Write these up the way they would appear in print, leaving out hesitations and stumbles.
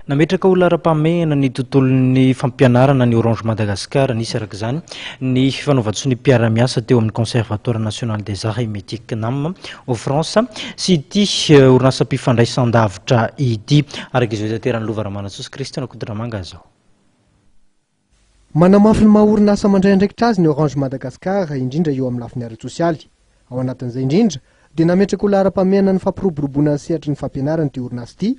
Nametraka ho lara-pahamehana ny tontolon'ny fampianarana ny Orange Madagascar nisy araka izany ny fifanaovan-tsony mpiara-miasa teo amin'ny Conservatoire National des Arts et Métiers CNAM au France sy ity orinasa mpifandraisan-davitra ity araka izao izateran'ny Lova Ramanantsoa sy Christian Kodramanga zao. Manamafy ny maha orinasa mandray andraikitra azy ny Orange Madagascar indrindra eo amin'ny lafiny ara-tsosialy. Ao anatin'izay indrindra dia nametraka ho lara-pahamehana ny fampiroboroboana ny sehatry ny fampianarana ity orinasa ity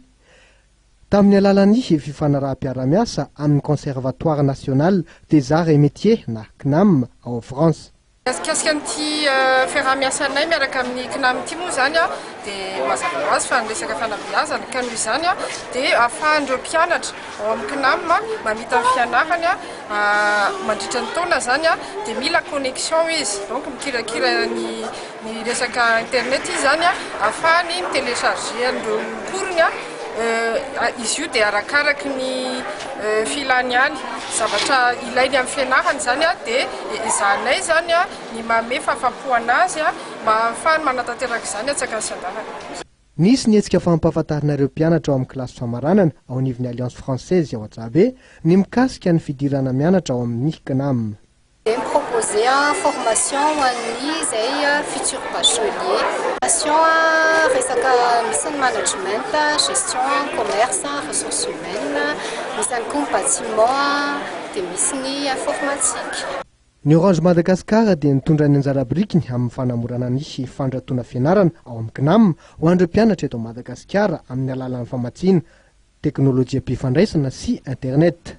tamin'ny alalan'ny fifanaraha-mpiara-miasa amin'ny Conservatoire National des Arts et Métiers na CNAM ao France. Mikasika an'ity fiaraha-miasanay miaraka amin'ny CNAM ity moa zany dia mazava ho azy fa ny resaka fanabeazana ka noho izany dia ahafahan'ireo mpianatra ao amin'ny CNAM mamita ny fianarany mandritra ny taona zany dia mila connexion izy, donc mikirakira ny resaka internet izy zany ahafahany télécharger an'ireo korony izy io dia arakaraky ny filany any zavatra ilainy amin'ny fianarany zany dia izanay zany ny mame fahafapo anazy mba ahafahany manatanteraka izany atsaka ny fianarana. Nisy nietsika fampahafantarinareo mpianatra ao amin'ny kilasy famaranana ao anivon'ny Alliance Française ao Antsabe ny mikasika ny fidirana mianatra ao amin'ny CNAM. Proposer formation hoan'ny izay futur bachelier, formation resaka misy ny management, gestion, commerce, ressources humaines, misy ny koa bâtiment dia misy ny informatique. Ny Orange Madagascar dia nitondra ny anjara birikiny amin'ny fanamorana ny fandratoana fianarana ao amin'ny CNAM ho an'ireo mpianatra eto Madagasikara amin'ny alalan'ny famatsiana, teknolojia mpifandraisana sy internet.